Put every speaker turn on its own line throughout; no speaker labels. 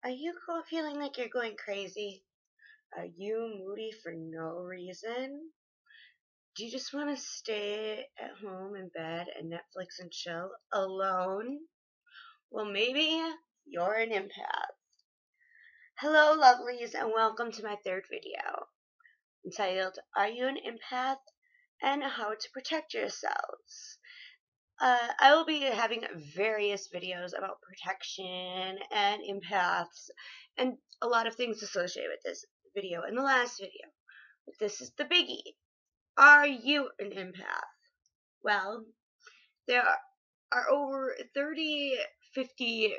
Are you feeling like you're going crazy? Are you moody for no reason? Do you just want to stay at home in bed and Netflix and chill alone? Well, maybe you're an empath. Hello, lovelies, and welcome to my third video entitled Are You an Empath? And How to Protect Yourselves. I will be having various videos about protection and empaths and a lot of things associated with this video and the last video. But this is the biggie. Are you an empath? Well, there are over 30, 50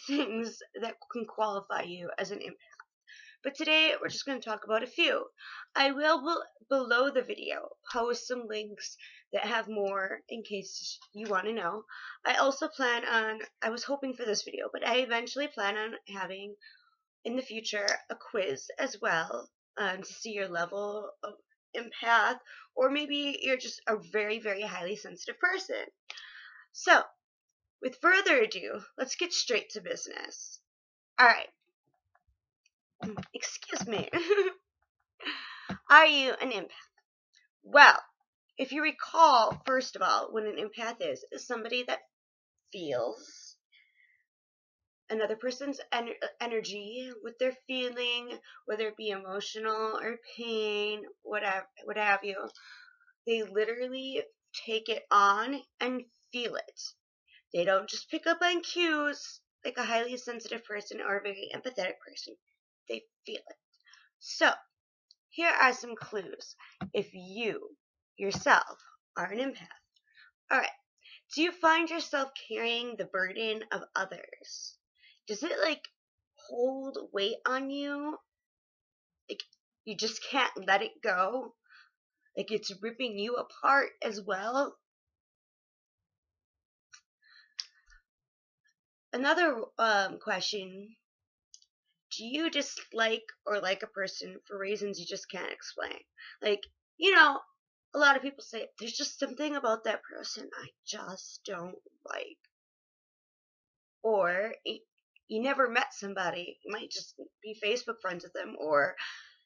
things that can qualify you as an empath. But today we're just going to talk about a few. I will, below the video, post some links that have more in case you want to know. I also plan on, I was hoping for this video, but I eventually plan on having in the future a quiz as well to see your level of empath, or maybe you're just a very, very highly sensitive person. So, with further ado, let's get straight to business. Alright, excuse me. Are you an empath? Well, if you recall, first of all, what an empath is somebody that feels another person's energy, what they're feeling, whether it be emotional or pain, whatever, what have you. They literally take it on and feel it. They don't just pick up on cues like a highly sensitive person or a very empathetic person. They feel it. So, here are some clues if you yourself are an empath. Alright, do you find yourself carrying the burden of others? Does it hold weight on you? Like you just can't let it go? Like it's ripping you apart as well? Another question, do you dislike or like a person for reasons you just can't explain? Like, a lot of people say, there's just something about that person I just don't like. Or you never met somebody, you might just be Facebook friends with them or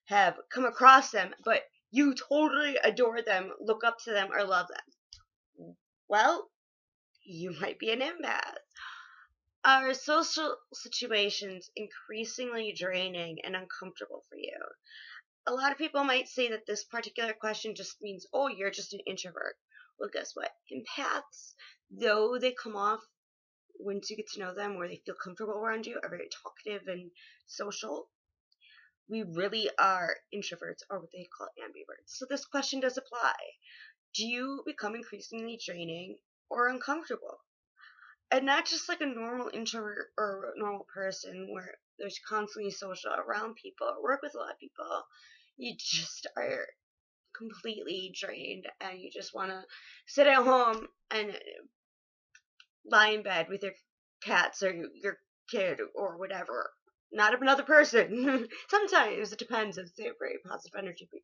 have come across them, but you totally adore them, look up to them, or love them. Well, you might be an empath. Are social situations increasingly draining and uncomfortable for you? A lot of people might say that this particular question just means, oh, you're just an introvert. Well, guess what? Empaths, though they come off, once you get to know them, where they feel comfortable around you, are very talkative and social, we really are introverts, or what they call ambiverts. So this question does apply. Do you become increasingly draining or uncomfortable? And not just like a normal introvert or a normal person where there's constantly social around people or work with a lot of people. You just are completely drained and you just want to sit at home and lie in bed with your cats or your kid or whatever. Not another person. Sometimes it depends if they have very positive energy, but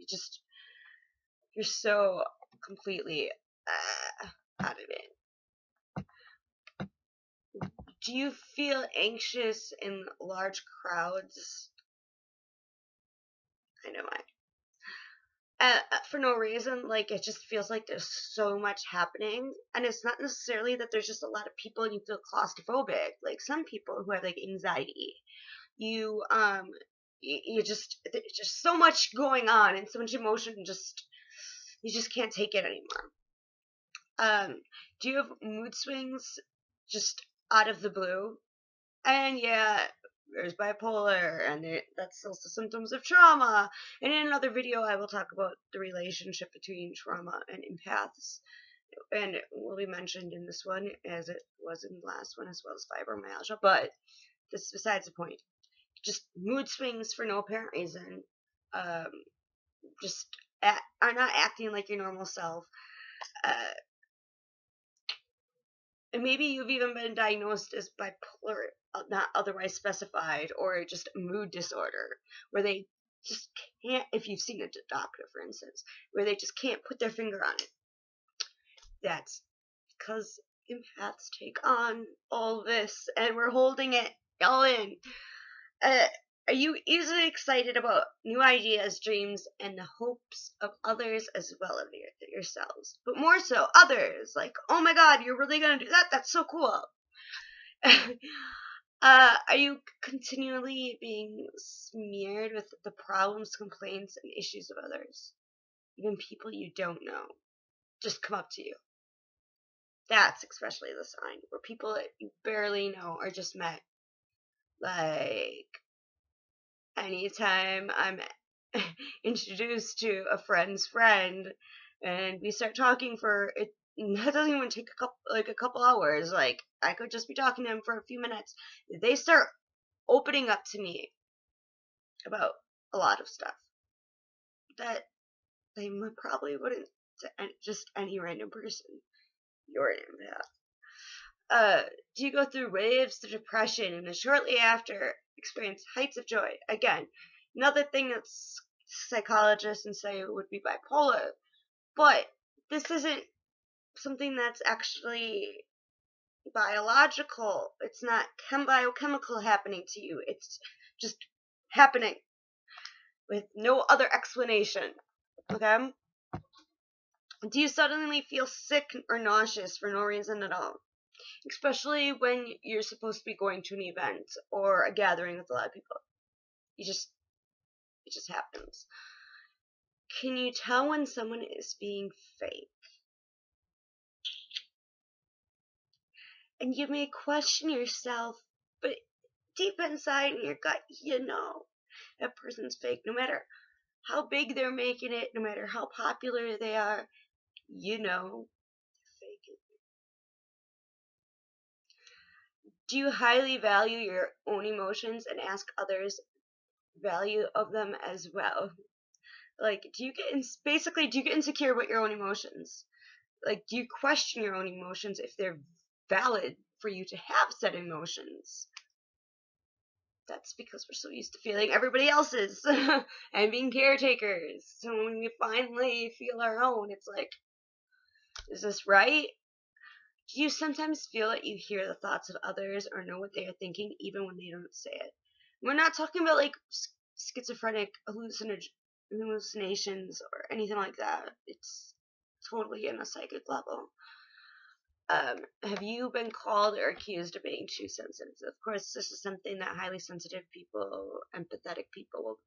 you're so completely out of it. Do you feel anxious in large crowds? I know for no reason. Like, it just feels like there's so much happening, and it's not necessarily that there's just a lot of people and you feel claustrophobic. Like some people who have anxiety, you there's just so much going on and so much emotion, you just can't take it anymore. Do you have mood swings just out of the blue? And yeah, there's bipolar, and that's also symptoms of trauma. And in another video, I will talk about the relationship between trauma and empaths, and it will be mentioned in this one as it was in the last one, as well as fibromyalgia. But this is besides the point. Just mood swings for no apparent reason. Just are not acting like your normal self. And maybe you've even been diagnosed as bipolar, not otherwise specified, or just mood disorder, where they just can't, if you've seen a doctor, for instance, where they just can't put their finger on it. That's because empaths take on all this, and we're holding it all in. Are you easily excited about new ideas, dreams, and the hopes of others as well as yourselves? But more so, others. Like, oh my god, you're really gonna do that? That's so cool. Are you continually being smeared with the problems, complaints, and issues of others? Even people you don't know just come up to you. That's especially the sign where people that you barely know or just met. Like, anytime I'm introduced to a friend's friend and we start talking for it, that doesn't even take a couple hours. Like, I could just be talking to them for a few minutes. They start opening up to me about a lot of stuff that they probably wouldn't to just any random person. You're an empath. Do you go through waves of depression and then shortly after experience heights of joy? Again, another thing that psychologists and say would be bipolar, but this isn't something that's actually biological. It's not biochemical happening to you. It's just happening with no other explanation. Okay? Do you suddenly feel sick or nauseous for no reason at all? Especially when you're supposed to be going to an event or a gathering with a lot of people. It just happens. Can you tell when someone is being fake? And you may question yourself, but deep inside in your gut, you know that person's fake. No matter how big they're making it, no matter how popular they are, you know they're fake. Do you highly value your own emotions and ask others value of them as well? Like, do you get insecure about your own emotions? Like, do you question your own emotions if they're valid for you to have said emotions? That's because we're so used to feeling everybody else's and being caretakers. So when we finally feel our own, it's like, is this right? Do you sometimes feel that you hear the thoughts of others or know what they are thinking even when they don't say it? We're not talking about like schizophrenic hallucinations or anything like that. It's totally in a psychic level. Have you been called or accused of being too sensitive? Of course, this is something that highly sensitive people, empathetic people will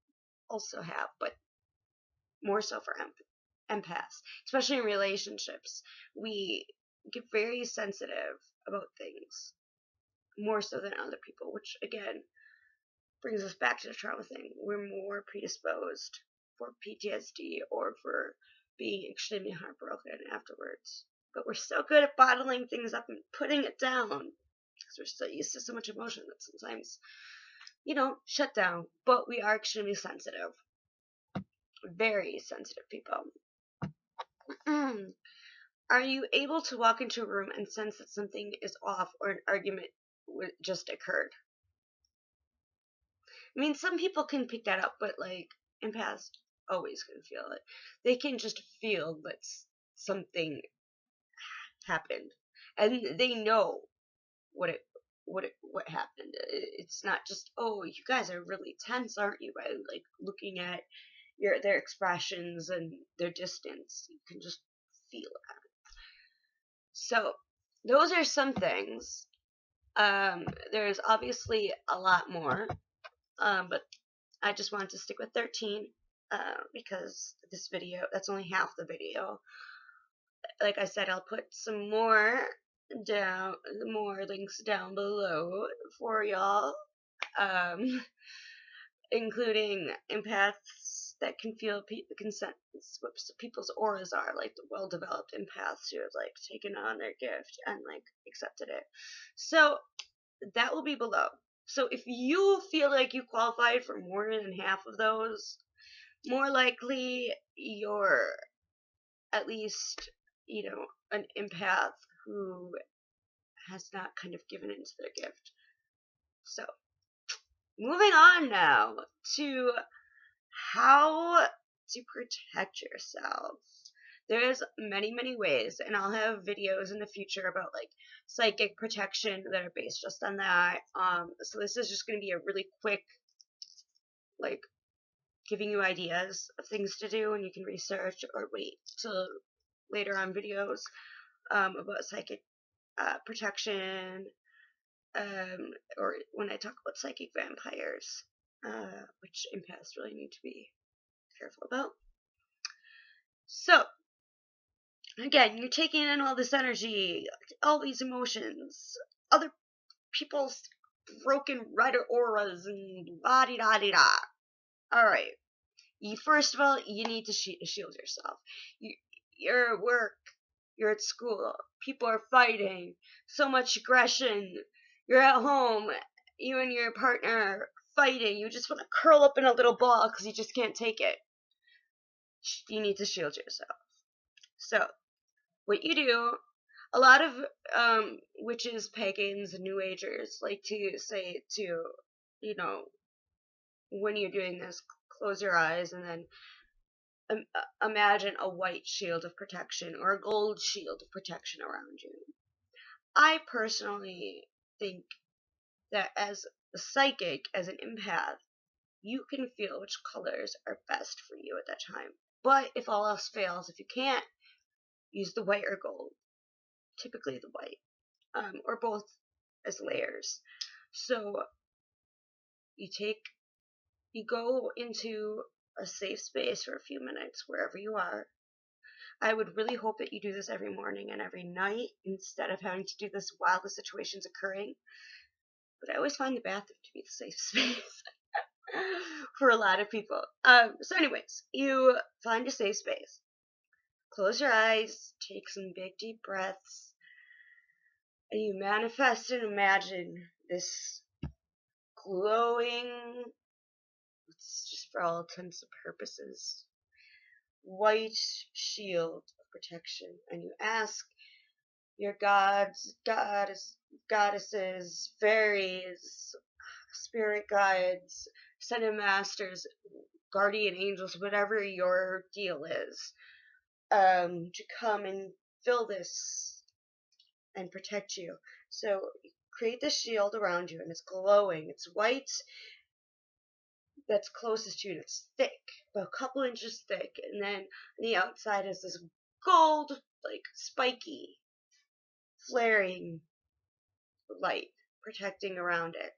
also have, but more so for empaths, especially in relationships. We get very sensitive about things, more so than other people, which again brings us back to the trauma thing. We're more predisposed for PTSD or for being extremely heartbroken afterwards. But we're so good at bottling things up and putting it down because we're so used to so much emotion that sometimes, shut down. But we are extremely sensitive. Very sensitive people. Are you able to walk into a room and sense that something is off or an argument just occurred? I mean, some people can pick that up, but like empaths always can feel it. They can just feel that something happened, and they know what happened. It's not just, oh, you guys are really tense, aren't you? By like looking at their expressions and their distance, you can just feel it. So those are some things. There's obviously a lot more, but I just wanted to stick with 13 because this video, that's only half the video. Like I said, I'll put some more links down below for y'all, including empaths that can feel what people's auras are, like the well-developed empaths who have like taken on their gift and like accepted it. So that will be below. So if you feel like you qualified for more than half of those, more likely you're at least, an empath who has not kind of given into their gift. So, moving on now to how to protect yourself. There's many, many ways, and I'll have videos in the future about like psychic protection that are based just on that. So this is just going to be a really quick, like, giving you ideas of things to do, and you can research or wait till later on videos about psychic protection, or when I talk about psychic vampires, which empaths really need to be careful about. So, again, you're taking in all this energy, all these emotions, other people's broken red auras, and la-di-da-di-da. Alright. First of all, you need to shield yourself. You're at work, you're at school, people are fighting, so much aggression. You're at home, you and your partner are fighting. You just want to curl up in a little ball because you just can't take it. You need to shield yourself. So, what you do, a lot of witches, pagans, and New Agers like to say to, when you're doing this, close your eyes and then imagine a white shield of protection or a gold shield of protection around you. I personally think that as a psychic, as an empath, you can feel which colors are best for you at that time. But if all else fails, if you can't, use the white or gold. Typically the white, or both as layers. So you go into a safe space for a few minutes wherever you are. I would really hope that you do this every morning and every night instead of having to do this while the situation's occurring. But I always find the bathroom to be the safe space for a lot of people. So anyways, you find a safe space. Close your eyes, take some big deep breaths, and you manifest and imagine this glowing, it's just for all intents and purposes, white shield of protection. And you ask your gods, goddesses, fairies, spirit guides, ascended masters, guardian angels, whatever your deal is, to come and fill this and protect you. So create this shield around you, and it's glowing. It's white. That's closest to you, and it's thick, about a couple inches thick, and then on the outside is this gold, like spiky, flaring light protecting around it.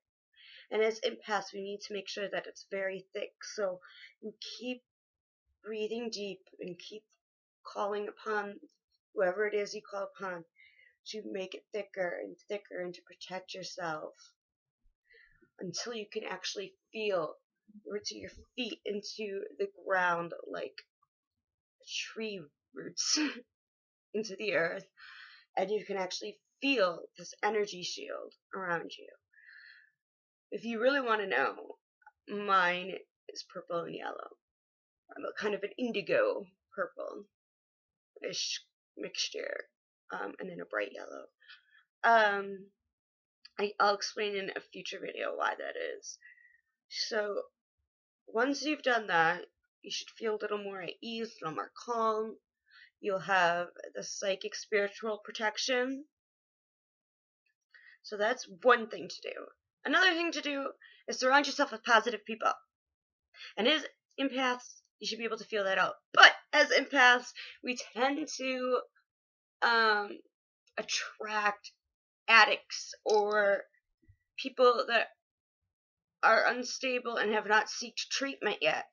And as empaths, we need to make sure that it's very thick, so you keep breathing deep and keep calling upon whoever it is you call upon to make it thicker and thicker and to protect yourself until you can actually feel roots of your feet into the ground like tree roots into the earth, and you can actually feel this energy shield around you. If you really want to know, mine is purple and yellow. I'm a kind of an indigo purple-ish mixture, and then a bright yellow. I'll explain in a future video why that is. So once you've done that, you should feel a little more at ease, a little more calm. You'll have the psychic spiritual protection. So that's one thing to do. Another thing to do is surround yourself with positive people. And as empaths, you should be able to feel that out. But as empaths, we tend to attract addicts or people that are unstable and have not sought treatment yet.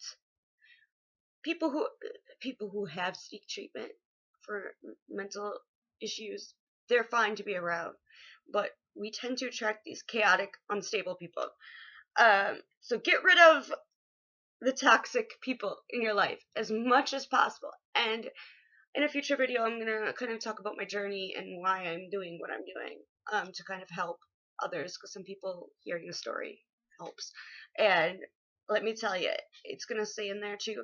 People who have sought treatment for mental issues, they're fine to be around. But we tend to attract these chaotic, unstable people. So get rid of the toxic people in your life as much as possible. And in a future video, I'm going to kind of talk about my journey and why I'm doing what I'm doing, to kind of help others, because some people hearing the story helps. And let me tell you, it's going to say in there too,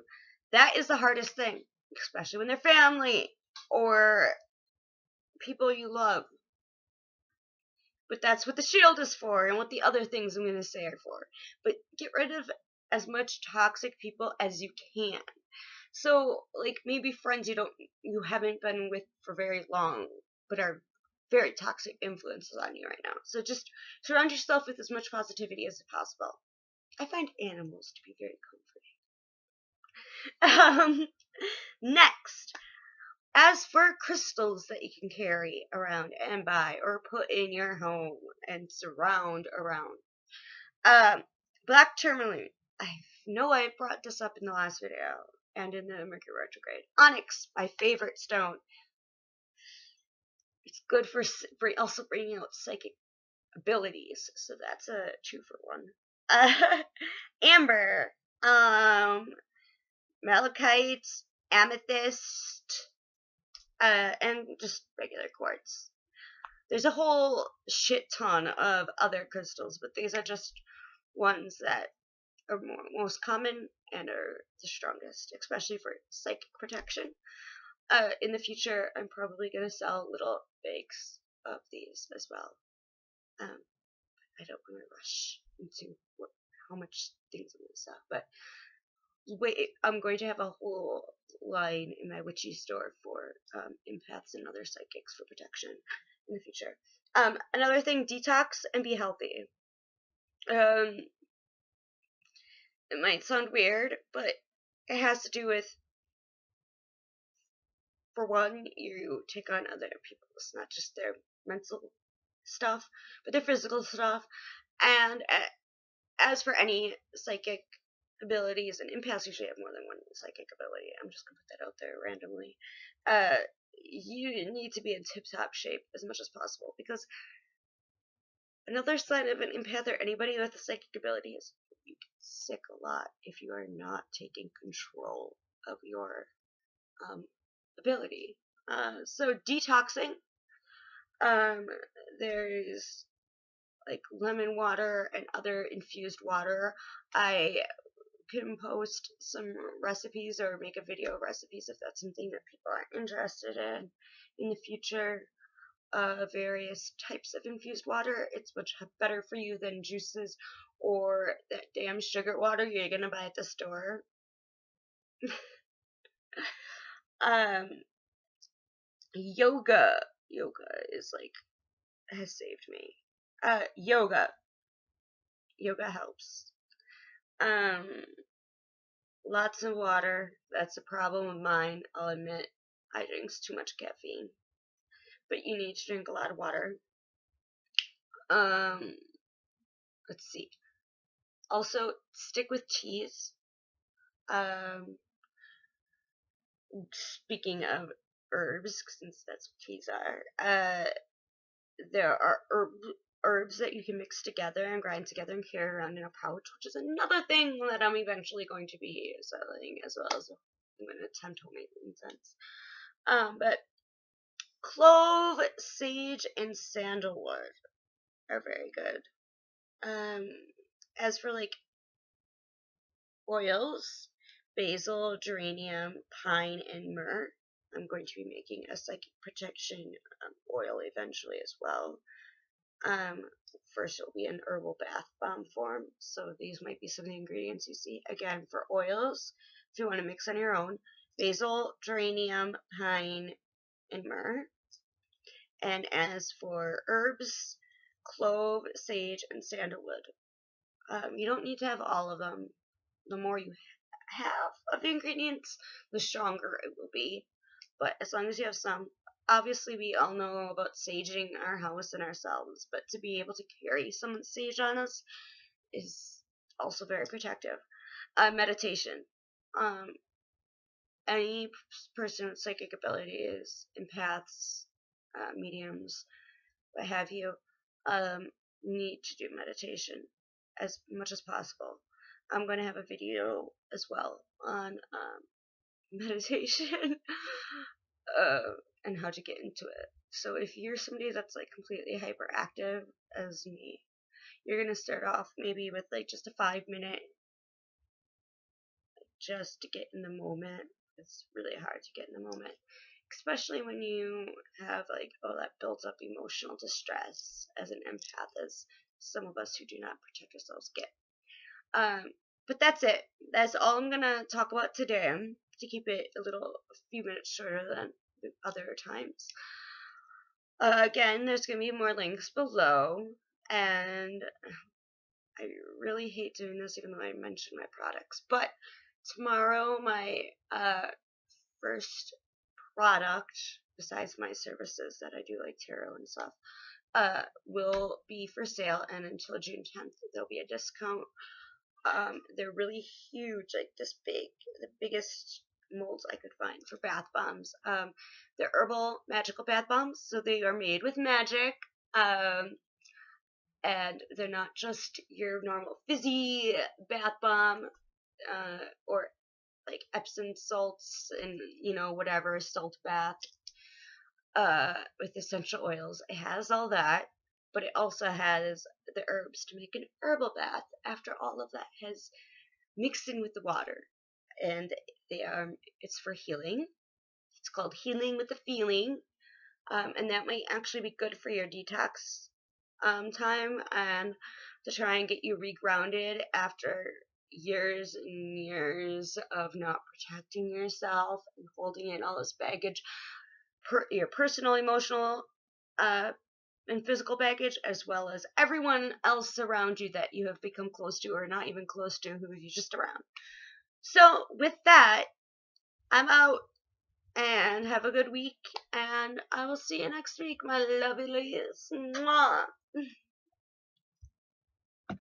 that is the hardest thing, especially when they're family or people you love. But that's what the shield is for, and what the other things I'm going to say are for. But get rid of as much toxic people as you can. So, like, maybe friends you haven't been with for very long, but are very toxic influences on you right now. So just surround yourself with as much positivity as possible. I find animals to be very comforting. Next, as for crystals that you can carry around and buy or put in your home and surround around, black tourmaline. I know I brought this up in the last video and in the Mercury retrograde. Onyx, my favorite stone. It's good for also bringing out psychic abilities, so that's a 2-for-1. Amber, malachite, amethyst, and just regular quartz. There's a whole shit ton of other crystals, but these are just ones that are most common and are the strongest, especially for psychic protection. In the future, I'm probably going to sell little bags of these as well. I don't want to rush into how much things I'm going to sell, but wait, I'm going to have a whole line in my witchy store for empaths and other psychics for protection in the future. Another thing, detox and be healthy. It might sound weird, but it has to do with, for one, you take on other people's, not just their mental stuff, but their physical stuff. And as for any psychic abilities, and empaths usually have more than one psychic ability. I'm just gonna put that out there randomly. You need to be in tip-top shape as much as possible, because another sign of an empath or anybody with a psychic ability is you get sick a lot if you are not taking control of your ability. So detoxing. There's like lemon water and other infused water. I can post some recipes or make a video of recipes if that's something that people are interested in the future. Various types of infused water. It's much better for you than juices or that damn sugar water you're gonna buy at the store. Yoga is like has saved me. Yoga helps. Lots of water. That's a problem of mine. I'll admit. I drink too much caffeine, but you need to drink a lot of water. Let's see. Also, stick with teas. Speaking of herbs, since that's what teas are, there are herbs that you can mix together and grind together and carry around in a pouch, which is another thing that I'm eventually going to be selling, as well as I'm going to attempt homemade incense. But clove, sage, and sandalwood are very good. As for like oils, basil, geranium, pine, and myrrh. I'm going to be making a psychic protection oil eventually as well. First, it'll be an herbal bath bomb form, so these might be some of the ingredients you see. Again, for oils, if you want to mix on your own, basil, geranium, pine, and myrrh. And as for herbs, clove, sage, and sandalwood. You don't need to have all of them. The more you have of the ingredients, the stronger it will be. But as long as you have some, obviously we all know about saging our house and ourselves, but to be able to carry some sage on us is also very protective. Meditation. Any person with psychic abilities, empaths, mediums, what have you, need to do meditation as much as possible. I'm going to have a video as well on meditation and how to get into it. So if you're somebody that's like completely hyperactive as me, you're going to start off maybe with like just a 5-minute just to get in the moment. It's really hard to get in the moment, especially when you have like all that built up emotional distress as an empath, as some of us who do not protect ourselves get. But that's it. That's all I'm gonna talk about today. to keep it a few minutes shorter than the other times. Again, there's going to be more links below, and I really hate doing this even though I mentioned my products, but tomorrow my first product, besides my services that I do like tarot and stuff, will be for sale, and until June 10th there'll be a discount. They're really huge, like this big, the biggest molds I could find for bath bombs. They're herbal magical bath bombs, so they are made with magic. And they're not just your normal fizzy bath bomb, or like Epsom salts and whatever salt bath, with essential oils. It has all that, but it also has the herbs to make an herbal bath after all of that has mixed in with the water. And it's for healing. It's called Healing with a Feeling, and that might actually be good for your detox time, and to try and get you regrounded after years and years of not protecting yourself and holding in all this baggage, your personal, emotional, and physical baggage, as well as everyone else around you that you have become close to or not even close to, who you're just around. So with that, I'm out, and have a good week, and I will see you next week, my lovelies. Mwah.